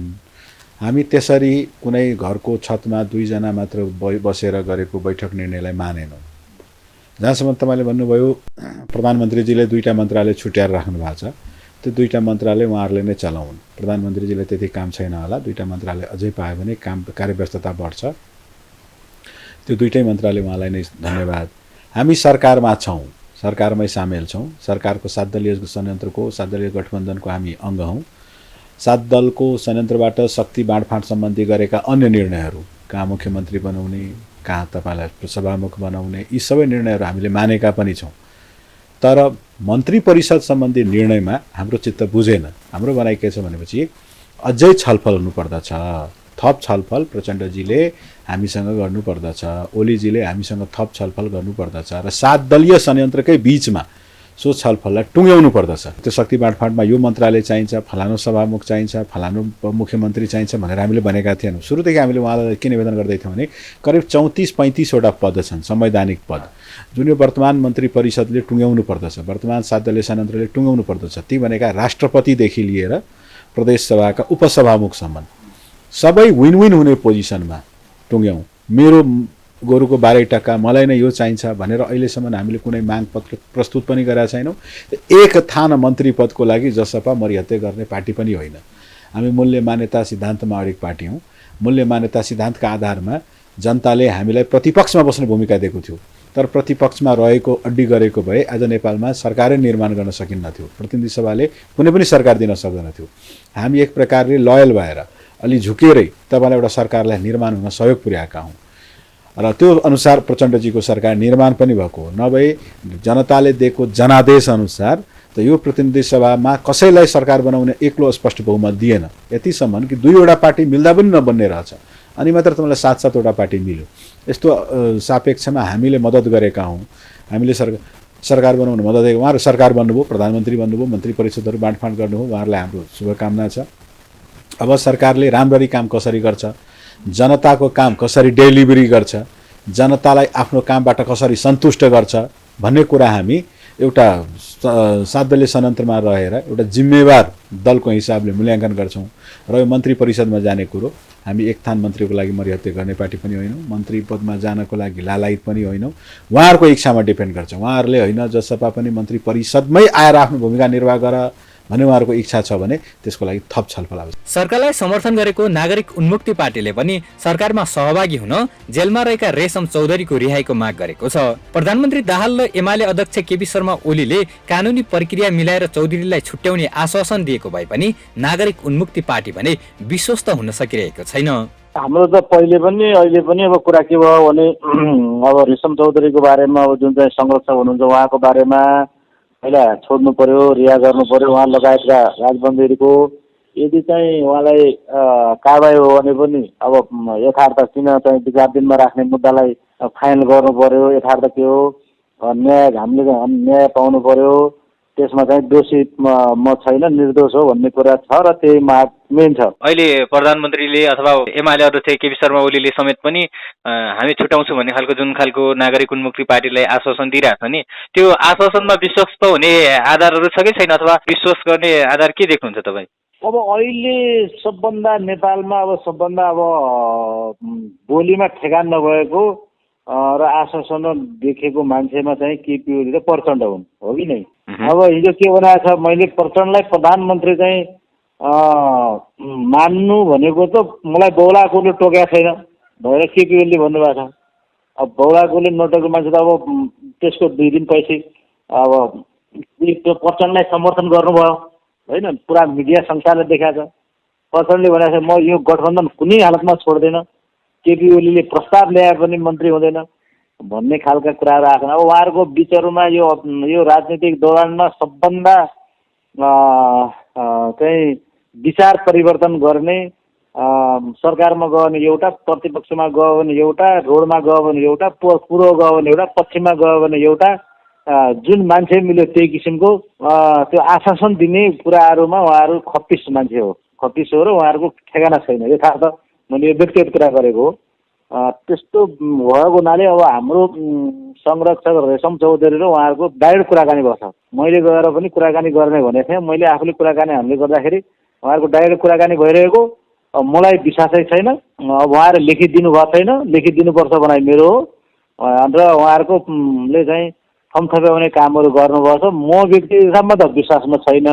हामी त्यसरी कुनै घरको छतमा 2 जना मात्र बसेर गरेको बैठक निर्णयलाई मानेनौँ। जहाँसम्म तपाईँले भन्नुभयो प्रधानमन्त्रीजीले 2टा मन्त्रालय छुट्याएर राख्नु भएको छ, त्यो 2टा मन्त्रालय उहाँहरूले नै चलाउन्। प्रधानमन्त्रीजीले त्यति काम छैन होला, 2टा मन्त्रालय अझै पायो भने काम कार्यव्यस्तता बढ्छ। त्यो 2टै मन्त्रालय उहाँलाई नै धन्यवाद। हामी सरकारमा छौँ, सरकारमै सामेल छौँ। सरकारको 7 दलीय संयन्त्रको 7 दलीय गठबन्धनको हामी अङ्ग हौँ। 7 दलको संयन्त्रबाट शक्ति बाँडफाँड सम्बन्धी गरेका अन्य निर्णयहरू, कहाँ मुख्यमन्त्री बनाउने, कहाँ तपाईँलाई सभामुख बनाउने, यी सबै निर्णयहरू हामीले मानेका पनि छौँ। तर मन्त्री परिषद सम्बन्धी निर्णयमा हाम्रो चित्त बुझेन। हाम्रो भनाइ के छ भनेपछि अझै छलफल हुनुपर्दछ। थप छलफल प्रचण्डजीले हामीसँग गर्नुपर्दछ, ओलीजीले हामीसँग थप छलफल गर्नुपर्दछ र 7 दलीय संयन्त्रकै बिचमा सो छलफललाई टुङ्ग्याउनु पर्दछ। त्यो शक्ति बाँडफाँडमा यो मन्त्रालय चाहिन्छ, फलानु सभामुख चाहिन्छ, फलानु मुख्यमन्त्री चाहिन्छ भनेर हामीले भनेका थिएनौँ। सुरुदेखि हामीले उहाँलाई के निवेदन गर्दै थियौँ भने करिब 34-35 वटा पद छन्, संवैधानिक पद, जुन यो वर्तमान मन्त्री परिषदले टुङ्ग्याउनु पर्दछ, वर्तमान 7 दलीय संयन्त्रले टुङ्ग्याउनु पर्दछ। ती भनेका राष्ट्रपतिदेखि लिएर प्रदेश सभाका उपसभामुखसम्म सबै विन विन हुने पोजिसनमा टुङ्ग्याउँ। मेरो गोरुको 12 टका, मलाई नै यो चाहिन्छ भनेर अहिलेसम्म हामीले कुनै माग पत्र प्रस्तुत पनि गरेका छैनौँ। एक थान मन्त्री पदको लागि जसपा मरिहत्ते गर्ने पार्टी पनि होइन। हामी मूल्य मान्यता सिद्धान्तमा अडिग पार्टी हौँ। मूल्य मान्यता सिद्धान्तका आधारमा जनताले हामीलाई प्रतिपक्षमा बस्ने भूमिका दिएको थियो, तर प्रतिपक्षमा रहेको अड्डी गरेको भए आज नेपालमा सरकारै निर्माण गर्न सकिन्नथ्यो। प्रतिनिधि सभाले कुनै पनि सरकार दिन सक्दैनथ्यो। हामी एक प्रकारले लयल भएर अलि झुकेरै तपाईँलाई एउटा सरकारलाई निर्माण हुन सहयोग पुर्याएका हौँ र त्यो अनुसार प्रचण्डजीको सरकार निर्माण पनि भएको हो। नभए जनताले दिएको जनादेश अनुसार त यो प्रतिनिधि सभामा कसैलाई सरकार बनाउने एक्लो स्पष्ट बहुमत दिएन। यतिसम्म कि 2वटा पार्टी मिल्दा पनि नबन्ने रहेछ, अनि मात्र तपाईँलाई 7-7 वटा पार्टी मिल्यो। यस्तो सापेक्षमा हामीले मद्दत गरेका हौँ। हामीले सरकार बनाउन मद्दत गरेको, उहाँहरू सरकार बन्नुभयो, प्रधानमन्त्री बन्नुभयो, मन्त्री परिषदहरू बाँडफाँड गर्नुभयो, उहाँहरूलाई हाम्रो शुभकामना छ। अब सरकारले राम्ररी काम कसरी गर्छ, जनताको काम कसरी डेलिभरी गर्छ, जनतालाई आफ्नो कामबाट कसरी सन्तुष्ट गर्छ भन्ने कुरा हामी एउटा 7 दलीय संयन्त्रमा रहेर एउटा जिम्मेवार दलको हिसाबले मूल्याङ्कन गर्छौँ। र यो मन्त्री परिषदमा जाने कुरो, हामी एक थान मन्त्रीको लागि मरिहत्ते गर्ने पार्टी पनि होइनौँ, मन्त्री पदमा जानको लागि लालायत पनि होइनौँ। उहाँहरूको इच्छामा डिपेन्ड गर्छ। उहाँहरूले होइन जसपा पनि मन्त्री परिषदमै आएर आफ्नो भूमिका निर्वाह गर भन्ने उहाँहरूको इच्छा छ भने त्यसको लागि थप छलफल आवश्यक। सरकारलाई समर्थन गरेको नागरिक उन्मुक्ति पार्टीले पनि सरकारमा सहभागी हुन जेलमा रहेका रेशम चौधरीको रिहाईको माग गरेको छ। प्रधानमन्त्री दाहाल र एमाले अध्यक्ष केपी शर्मा ओलीले कानुनी प्रक्रिया मिलाएर चौधरीलाई छुट्याउने आश्वासन दिएको भए पनि नागरिक उन्मुक्ति पार्टी भने विश्वस्त हुन सकिरहेको छैन। हाम्रो त पहिले पनि अहिले पनि अब कुरा के भयो भने अब रेशम चौधरीको बारेमा अब जुन चाहिँ संरक्षक हुनुहुन्छ उहाँको बारेमा पहिला छोड्नु पर्यो, रिहा गर्नु पर्यो, उहाँ लगायतका राजबन्दीको। यदि चाहिँ उहाँलाई कारबाही हो भने पनि अब यथार्थ किन चाहिँ 2-4 दिनमा राख्ने मुद्दालाई फाइनल गर्नु पर्यो, यथार्थ के हो, न्याय हामीले न्याय पाउनु पर्यो। त्यसमा चाहिँ दोषी म छैन, निर्दोष हो भन्ने कुरा छ र त्यही माग मेन छ। अहिले प्रधानमन्त्रीले अथवा एमाले अध्यक्ष केपी शर्मा ओलीले समेत पनि हामी छुटाउँछौँ भन्ने खालको जुन खालको नागरिक उन्मुक्ति पार्टीलाई आश्वासन दिइरहेको छ नि, त्यो आश्वासनमा विश्वस्त हुने आधारहरू छ कि छैन, अथवा विश्वास गर्ने आधार के देख्नुहुन्छ तपाईँ? अब अहिले सबभन्दा नेपालमा सबभन्दा बोलीमा ठेगान नभएको र आश्वासन देखेको मान्छेमा चाहिँ केपी ओली र प्रचण्ड हुन्, हो कि नै? अब हिजो के बनाएको छ, मैले प्रचण्डलाई प्रधानमन्त्री चाहिँ मान्नु भनेको त मलाई बौलाकोले टोकेको छैन भनेर केपी ओलीले भन्नुभएको छ। अब बौलाकोले नटोकेको मान्छे त त्यसको 2 दिन पछि प्रचण्डलाई समर्थन गर्नुभयो होइन, पुरा मिडिया संसारले देखाएको छ। प्रचण्डले भनेको छ म यो गठबन्धन कुनै हालतमा छोड्दैन, केपी ओलीले प्रस्ताव ल्याए पनि मन्त्री हुँदैन भन्ने खालका कुराहरू आएको छन्। अब उहाँहरूको बिचहरूमा यो राजनीतिक दौरानमा सबभन्दा चाहिँ विचार परिवर्तन गर्ने, सरकारमा गयो भने एउटा, प्रतिपक्षमा गयो भने एउटा, रोडमा गयो भने एउटा, पूर्व गयो भने एउटा, पश्चिममा गयो भने एउटा, जुन मान्छे मिल्यो त्यही किसिमको त्यो आश्वासन दिने कुराहरूमा उहाँहरू खप्पिस मान्छे हो, खप्पिस हो र उहाँहरूको ठेगाना छैन। यथार्थ मैले यो व्यक्तिगत कुरा गरेको हो। त्यस्तो भएको हुनाले अब हाम्रो संरक्षक रेशम चौधरी र उहाँहरूको डाइरेक्ट कुराकानी भएको छ। मैले गएर पनि कुराकानी गर्ने भनेको थिएँ, मैले आफूले कुराकानी हामीले गर्दाखेरि उहाँहरूको डाइरेक्ट कुराकानी भइरहेको। अब मलाई विश्वासै छैन, अब उहाँहरूले लिखित दिनुभएको छैन, लिखित दिनुपर्छ भनाइ मेरो हो र उहाँहरूकोले चाहिँ थपथपाउने कामहरू गर्नुभएको छ। म व्यक्तिगतमा त विश्वासमा छैन।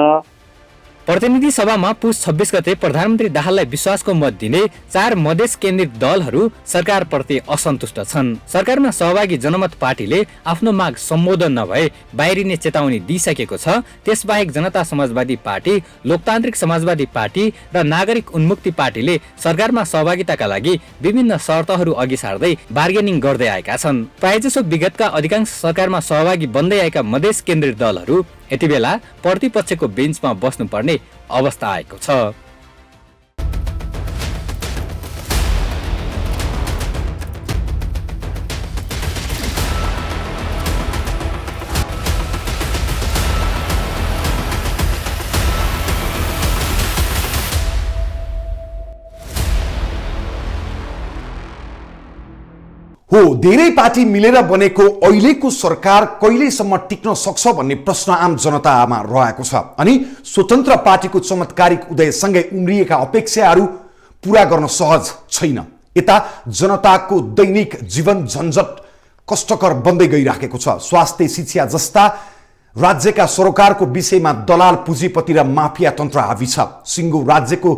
प्रतिनिधि सभामा पुस 26 गते प्रधानमन्त्री दाहाललाई विश्वासको मत दिने 4 मधेस केन्द्रित दलहरू सरकारप्रति असन्तुष्ट छन्। सरकारमा सहभागी जनमत पार्टीले आफ्नो माग सम्बोधन नभए बाहिरिने चेतावनी दिइसकेको छ। त्यसबाहेक जनता समाजवादी पार्टी, लोकतान्त्रिक समाजवादी पार्टी र नागरिक उन्मुक्ति पार्टीले सरकारमा सहभागिताका लागि विभिन्न शर्तहरू अघि सार्दै बार्गेनिङ गर्दै आएका छन्। प्रायजसो विगतका अधिकांश सरकारमा सहभागी बन्दै आएका मधेस केन्द्रित दलहरू यति बेला प्रतिपक्षको बेन्चमा बस्नुपर्ने अवस्था आएको छ। हो, धेरै पार्टी मिलेर बनेको अहिलेको सरकार कहिलेसम्म टिक्न सक्छ भन्ने प्रश्न आम जनतामा रहेको छ। अनि स्वतन्त्र पार्टीको चमत्कारिक उदयसँगै उम्रिएका अपेक्षाहरू पूरा गर्न सहज छैन। यता जनताको दैनिक जीवन झन्झट कष्टकर बन्दै गइराखेको छ। स्वास्थ्य, शिक्षा जस्ता राज्यका सरकारको विषयमा दलाल पुँजीपति र माफिया तन्त्र हावी छ। सिङ्गो राज्यको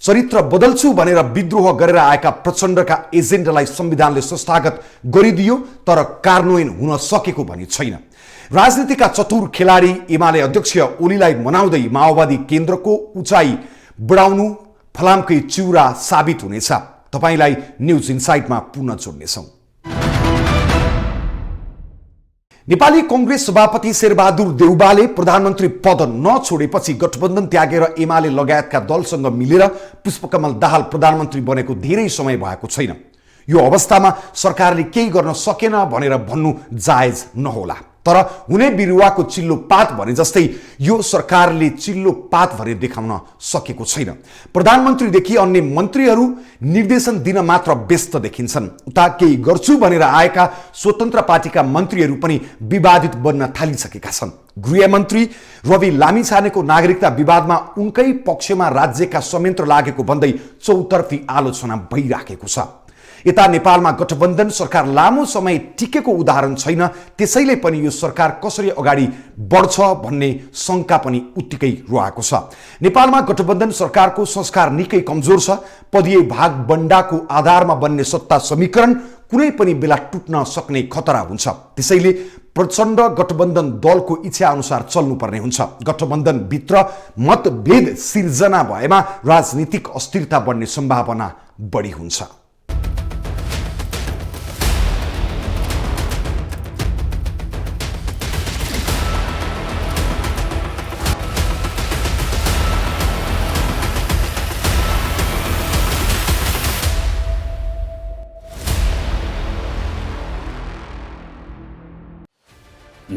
चरित्र बदल्छु भनेर विद्रोह गरेर आएका प्रचण्डका एजेन्डालाई संविधानले संस्थागत गरिदियो, तर कार्यान्वयन हुन सकेको भनी छैन। राजनीतिका चतुर खेलाडी एमाले अध्यक्ष ओलीलाई मनाउँदै माओवादी केन्द्रको उचाइ बढाउनु फलामकै चिउरा साबित हुनेछ। तपाईलाई न्युज इनसाइटमा पुनः जोड्नेछौँ। नेपाली कांग्रेस सभापति शेरबहादुर देउबाले प्रधानमन्त्री पद नछोडेपछि गठबन्धन त्यागेर एमाले लगायतका दलसँग मिलेर पुष्पकमल दाहाल प्रधानमन्त्री बनेको धेरै समय भएको छैन। यो अवस्थामा सरकारले केही गर्न सकेन भनेर भन्नु जायज नहोला, तर हुने बिरुवाको चिल्लो पात भने जस्तै यो सरकारले चिल्लो पात भरि देखाउन सकेको छैन। प्रधानमन्त्रीदेखि अन्य मन्त्रीहरू निर्देशन दिन मात्र व्यस्त देखिन्छन्। उता केही गर्छु भनेर आएका स्वतन्त्र पार्टीका मन्त्रीहरू पनि विवादित बन्न थालिसकेका छन्। गृहमन्त्री रवि लामिछानेको नागरिकता विवादमा उनकै पक्षमा राज्यका संयन्त्र लागेको भन्दै चौतर्फी आलोचना भइराखेको छ। यता नेपालमा गठबन्धन सरकार लामो समय टिकेको उदाहरण छैन, त्यसैले पनि यो सरकार कसरी अगाडि बढ्छ भन्ने शंका पनि उत्तिकै रहेको छ। नेपालमा गठबन्धन सरकारको संस्कार निकै कमजोर छ। पदीय भाग बण्डाको आधारमा बन्ने सत्ता समीकरण कुनै पनि बेला टुट्न सक्ने खतरा हुन्छ। त्यसैले प्रचण्ड गठबन्धन दलको इच्छा अनुसार चल्नुपर्ने हुन्छ। गठबन्धन भित्र मतभेद सिर्जना भएमा राजनीतिक अस्थिरता बढ्ने सम्भावना बढी हुन्छ।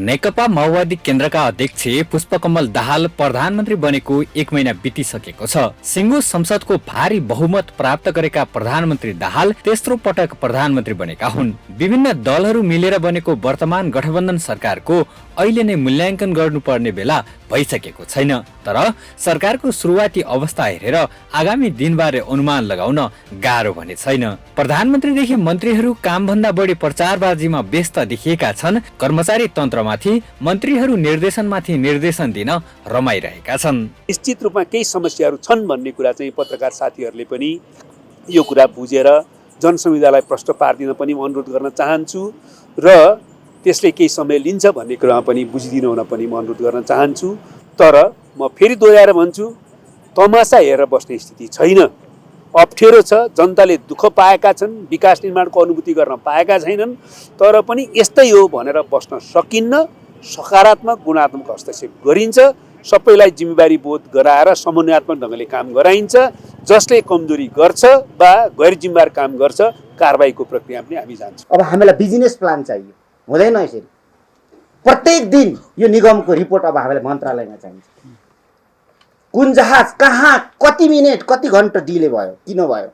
नेकपा माओवादी केन्द्रका अध्यक्ष पुष्पकमल दाहाल प्रधानमन्त्री बनेको 1 महिना बितिसकेको छ। सिङ्गो संसदको भारी बहुमत प्राप्त गरेका प्रधानमन्त्री दाहाल तेस्रो पटक प्रधानमन्त्री बनेका हुन्। विभिन्न दलहरू मिलेर बनेको वर्तमान गठबन्धन सरकारको अहिले नै मूल्याङ्कन गर्नुपर्ने बेला भइसकेको छैन। तर सरकारको सुरुवाती अवस्था हेरेर आगामी दिनबारे अनुमान लगाउन गाह्रो भने छैन। प्रधानमन्त्रीदेखि मन्त्रीहरू कामभन्दा बढी प्रचारबाजीमा व्यस्त देखिएका छन्। कर्मचारी तन्त्रमाथि मन्त्रीहरू निर्देशनमाथि निर्देशन दिन रमाइरहेका छन्। निश्चित रूपमा केही समस्याहरू छन् भन्ने कुरा चाहिँ पत्रकार साथीहरूले पनि यो कुरा बुझेर जनसंविधालाई प्रश्न पार्दिन पनि म अनुरोध गर्न चाहन्छु र त्यसले केही समय लिन्छ भन्ने कुरामा पनि बुझिदिनु हुन पनि म अनुरोध गर्न चाहन्छु। तर म फेरि दोहोऱ्याएर भन्छु, तमासा हेरेर बस्ने स्थिति छैन। अप्ठ्यारो छ, जनताले दुःख पाएका छन्, विकास निर्माणको अनुभूति गर्न पाएका छैनन्। तर पनि यस्तै हो भनेर बस्न सकिन्न। सकारात्मक गुणात्मक हस्तक्षेप गरिन्छ, सबैलाई जिम्मेवारी बोध गराएर समन्वयात्मक ढङ्गले काम गराइन्छ। जसले कमजोरी गर्छ वा गैर जिम्मेवार काम गर्छ, कारबाहीको प्रक्रिया पनि हामी जान्छौँ। अब हामीलाई बिजनेस प्लान चाहियो, हुँदैन यसरी। प्रत्येक दिन यो निगमको रिपोर्ट अब हामीलाई मन्त्रालयमा चाहिन्छ। कुन जहाज कहाँ, कति मिनेट, कति घन्टा डिले भयो, किन भयो,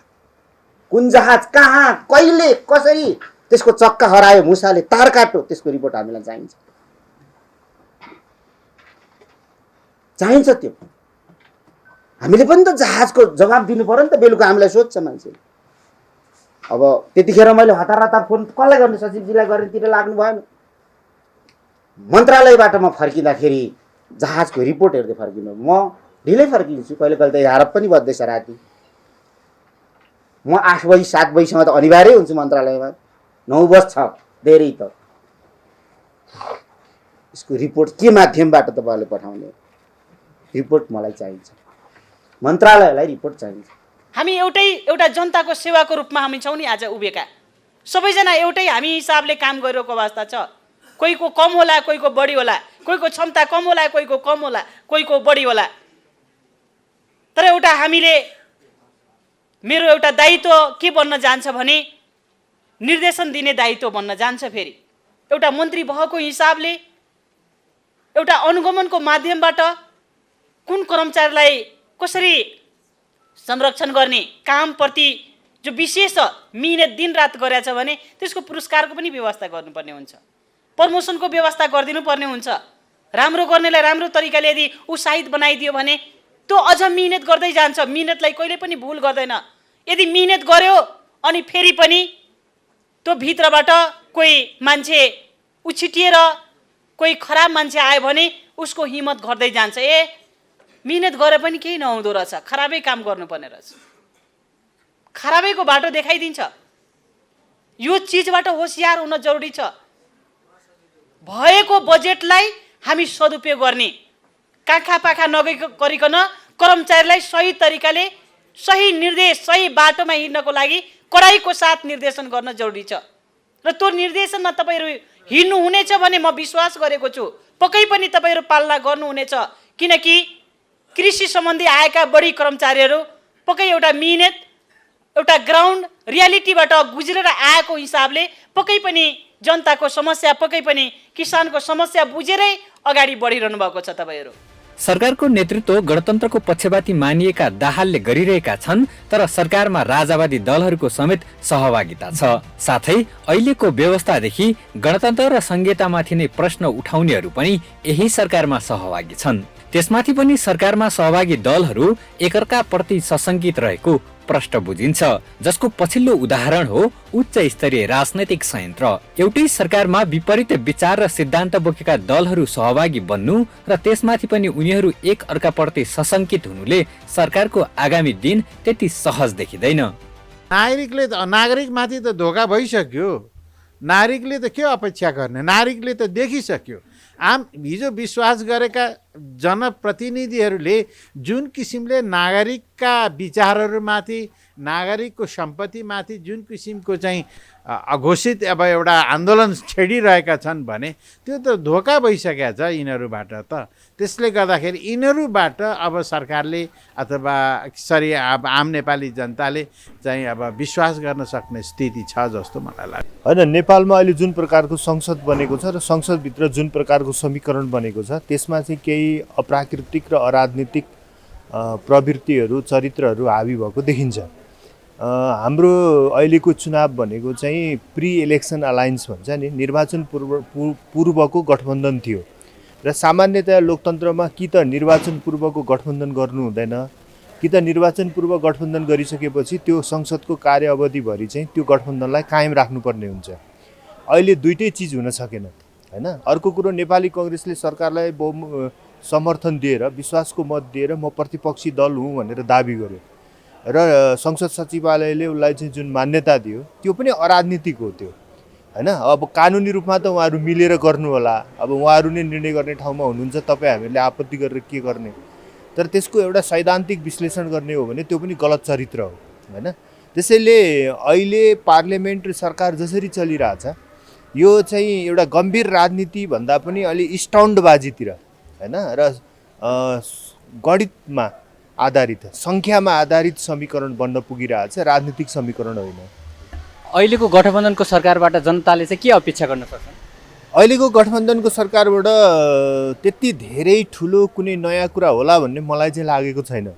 कुन जहाज कहाँ, कहिले, कसरी त्यसको चक्का हरायो, मुसाले तार काट्यो, त्यसको रिपोर्ट हामीलाई चाहिन्छ। त्यो हामीले पनि त जहाजको जवाब दिनु पर्यो नि त। बेलुका हामीलाई सोध्छ मान्छे। अब त्यतिखेर मैले हतार फोन कसलाई गर्ने, सचिवजीलाई गर्नेतिर लाग्नु भएन। मन्त्रालयबाट म फर्किँदाखेरि जहाजको रिपोर्ट हेर्दै फर्किनु, म ढिलै फर्किन्छु। कहिले कहिले त 11 पनि बज्दैछ राति। म 8 बजी 7 बजीसम्म त अनिवार्य हुन्छु मन्त्रालयमा। 9 बज्छ धेरै त। यसको रिपोर्ट के माध्यमबाट तपाईँहरूले पठाउने? रिपोर्ट मलाई चाहिन्छ, मन्त्रालयलाई रिपोर्ट चाहिन्छ। हामी एउटा जनताको सेवाको रूपमा हामी छौँ नि आज उभिएका। सबैजना एउटै हामी हिसाबले काम गरिरहेको अवस्था छ। कोहीको कम होला, कोहीको बढी होला, कोहीको क्षमता कम होला, कोहीको कम होला, कोहीको बढी होला। तर एउटा हामीले, मेरो एउटा दायित्व के बन्न जान्छ भने निर्देशन दिने दायित्व बन्न जान्छ। फेरि एउटा मन्त्री भएको हिसाबले एउटा अनुगमनको माध्यमबाट कुन कर्मचारीलाई कसरी संरक्षण गर्ने कामप्रति जो विशेष मिहिनेत दिन रात गरेछ भने त्यसको पुरस्कारको पनि व्यवस्था गर्नुपर्ने हुन्छ, प्रमोसनको व्यवस्था गरिदिनु पर्ने हुन्छ। राम्रो गर्नेलाई राम्रो तरिकाले यदि उत्साहित बनाइदियो भने त्यो अझ मिहिनेत गर्दै जान्छ। मिहिनेतलाई कहिले पनि भुल गर्दैन। यदि मिहिनेत गर्यो अनि फेरि पनि त्यो भित्रबाट कोही मान्छे उछिटिएर कोही खराब मान्छे आयो भने उसको हिम्मत घट्दै जान्छ। मिहिनेत गरे पनि केही नहुँदो रहेछ, खराबै काम गर्नुपर्ने रहेछ, खराबैको बाटो देखाइदिन्छ। यो चिजबाट होसियार हुन जरुरी छ। भएको बजेटलाई हामी सदुपयोग गर्ने, काखा पाखा नगरिकन कर्मचारीलाई सही तरिकाले सही निर्देश सही बाटोमा हिँड्नको लागि कडाइको साथ निर्देशन गर्न जरुरी छ। र त्यो निर्देशनमा तपाईँहरू हिँड्नु हुनेछ भने म विश्वास गरेको छु पक्कै पनि तपाईँहरू पालना गर्नुहुनेछ। किनकि कृषि सम्बन्धी आएका बढी कर्मचारीहरू पक्कै एउटा मिहिनेत, एउटा ग्राउन्ड रियालिटीबाट गुज्रेर आएको हिसाबले पक्कै पनि जनताको समस्या, पक्कै पनि किसानको समस्या बुझेरै अगाडि बढिरहनु भएको छ। तपाईँहरू सरकारको नेतृत्व गणतन्त्रको पक्षपाती मानिएका दाहालले गरिरहेका छन्। तर सरकारमा राजावादी दलहरूको समेत सहभागिता छ। साथै अहिलेको व्यवस्थादेखि गणतन्त्र र संहितामाथि नै प्रश्न उठाउनेहरू पनि यही सरकारमा सहभागी छन्। त्यसमाथि पनि सरकारमा सहभागी दलहरू एकअर्काप्रति सशङ्कित रहेको प्रश्न बुझिन्छ, जसको पछिल्लो उदाहरण हो उच्च स्तरीय राजनैतिक संयन्त्र। एउटै सरकारमा विपरीत विचार र सिद्धान्त बोकेका दलहरू सहभागी बन्नु र त्यसमाथि पनि उनीहरू एक अर्काप्रति सशङ्कित हुनुले सरकारको आगामी दिन त्यति सहज देखिँदैन। नागरिकमाथि त धोका भइसक्यो। नागरिकले त के अपेक्षा गर्ने? नागरिकले त देखिसक्यो। हिजो विश्वास गरेका जनप्रतिनिधिहरूले जुन किसिमले नागरिकका विचारहरूमाथि नागरिकको सम्पत्तिमाथि जुन किसिमको चाहिँ अघोषित अब एउटा आन्दोलन छेडिरहेका छन् भने त्यो त धोका भइसकेको छ यिनीहरूबाट त। त्यसले गर्दाखेरि यिनीहरूबाट अब सरकारले अथवा अब आम नेपाली जनताले चाहिँ अब विश्वास गर्न सक्ने स्थिति छ जस्तो मलाई लाग्छ। होइन, नेपालमा अहिले जुन प्रकारको संसद बनेको छ र संसदभित्र जुन प्रकारको समीकरण बनेको छ त्यसमा चाहिँ केही अप्राकृतिक र अराजनीतिक प्रवृत्तिहरू चरित्रहरू हावी भएको देखिन्छ। हाम्रो अहिलेको चुनाव भनेको चाहिँ प्री इलेक्सन अलायन्स भन्छ नि, निर्वाचन पूर्वको गठबन्धन थियो र सामान्यतया लोकतन्त्रमा कि त निर्वाचन पूर्वको गठबन्धन गर्नु हुँदैन कि त निर्वाचन पूर्व गठबन्धन गरिसकेपछि त्यो संसदको कार्य अवधिभरि चाहिँ त्यो गठबन्धनलाई कायम राख्नुपर्ने हुन्छ। अहिले दुइटै चिज हुन सकेन हैन। अर्को कुरो, नेपाली कांग्रेसले सरकारलाई समर्थन दिएर विश्वासको मत दिएर म प्रतिपक्षी दल हुँ भनेर दाबी गर्यो र संसद सचिवालयले उसलाई चाहिँ जुन मान्यता दियो त्यो पनि अराजनीतिक हो त्यो हैन। अब कानुनी रूपमा त उहाँहरू मिलेर गर्नु होला, अब उहाँहरू नै निर्णय गर्ने ठाउँमा हुनुहुन्छ, तपाईँ हामीहरूले आपत्ति गरेर के गर्ने। तर त्यसको एउटा सैद्धान्तिक विश्लेषण गर्ने हो भने त्यो पनि गलत चरित्र हो हैन। त्यसैले अहिले पार्लियामेन्ट र सरकार जसरी चलिरहेछ यो चाहिँ एउटा गम्भीर राजनीति भन्दा पनि अलि स्टन्टबाजीतिर हैन र गणितमा आधारित सङ्ख्यामा आधारित समीकरण बन्न पुगिरहेछ, राजनीतिक समीकरण होइन। अहिलेको गठबन्धनको सरकारबाट जनताले चाहिँ के अपेक्षा गर्न सक्छन्? अहिलेको गठबन्धनको सरकारबाट त्यति धेरै ठुलो कुनै नयाँ कुरा होला भन्ने मलाई चाहिँ लागेको छैन।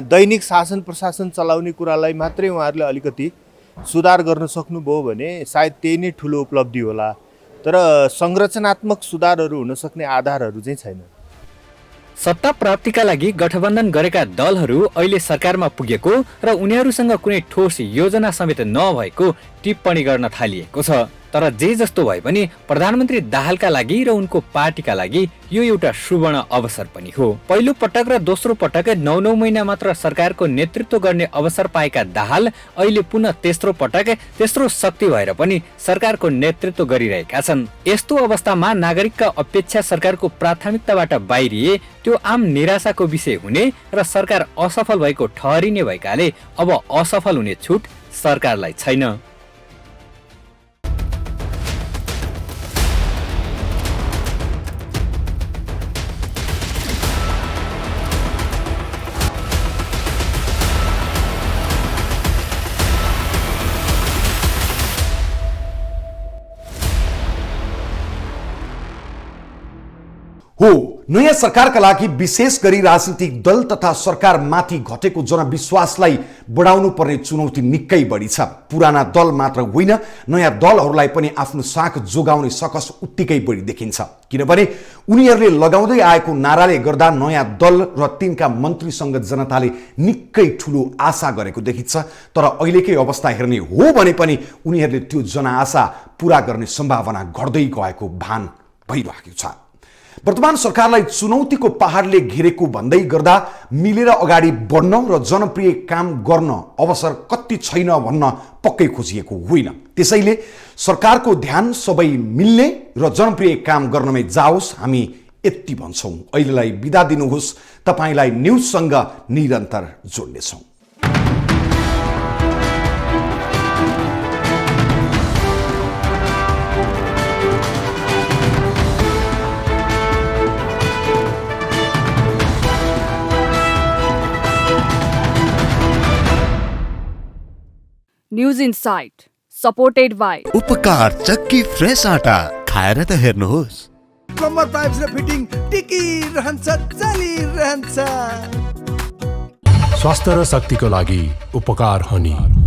दैनिक शासन प्रशासन चलाउने कुरालाई मात्रै उहाँहरूले अलिकति सुधार गर्न सक्नुभयो भने सायद त्यही नै ठुलो उपलब्धि होला, तर संरचनात्मक सुधारहरू हुन सक्ने आधारहरू चाहिँ छैन। सत्ता प्राप्तिका लागि गठबन्धन गरेका दलहरू अहिले सरकारमा पुगेको र उनीहरूसँग कुनै ठोस योजना समेत नभएको टिप्पणी गर्न थालिएको छ। तर जे जस्तो भए पनि प्रधानमन्त्री दाहालका लागि र उनको पार्टीका लागि यो एउटा सुवर्ण अवसर पनि हो। पहिलो पटक र दोस्रो पटक 9 महिना मात्र सरकारको नेतृत्व गर्ने अवसर पाएका दाहाल अहिले पुनः तेस्रो पटक तेस्रो शक्ति भएर पनि सरकारको नेतृत्व गरिरहेका छन्। यस्तो अवस्थामा नागरिकका अपेक्षा सरकारको प्राथमिकताबाट बाहिरिए त्यो आम निराशाको विषय हुने र सरकार असफल भएको ठहरिने भएकाले अब असफल हुने छुट सरकारलाई छैन। हो, नयाँ सरकारका लागि विशेष गरी राजनीतिक दल तथा सरकारमाथि घटेको जनविश्वासलाई बढाउनु पर्ने चुनौती निकै बढी छ। पुराना दल मात्र होइन, नयाँ दलहरूलाई पनि आफ्नो साख जोगाउने सकस उत्तिकै बढी देखिन्छ, किनभने उनीहरूले लगाउँदै आएको नाराले गर्दा नयाँ दल र तिनका मन्त्रीसँग जनताले निकै ठुलो आशा गरेको देखिन्छ। तर अहिलेकै अवस्था हेर्ने हो भने पनि उनीहरूले त्यो जनआशा पूरा गर्ने सम्भावना घट्दै गएको भान भइरहेको छ। वर्तमान सरकारलाई चुनौतीको पहाडले घेरेको भन्दै गर्दा मिलेर अगाडि बढ्न र जनप्रिय काम गर्न अवसर कति छैन भन्न पक्कै खोजिएको होइन। त्यसैले सरकारको ध्यान सबै मिल्ने र जनप्रिय काम गर्नमै जाओस्, हामी यति भन्छौँ। अहिलेलाई बिदा दिनुहोस्, तपाईलाई न्युजसँग निरन्तर जोड्नेछौँ। न्यूज इनसाइट सपोर्टेड बाय उपकार चक्की फ्रेश आटा खाएर त हेर्नुहोस्। प्लम्बर पाइप्स र फिटिङ टिकिरहन्छ, चलिरहन्छ। स्वास्थ्य र शक्तिको लागि उपकार हनी।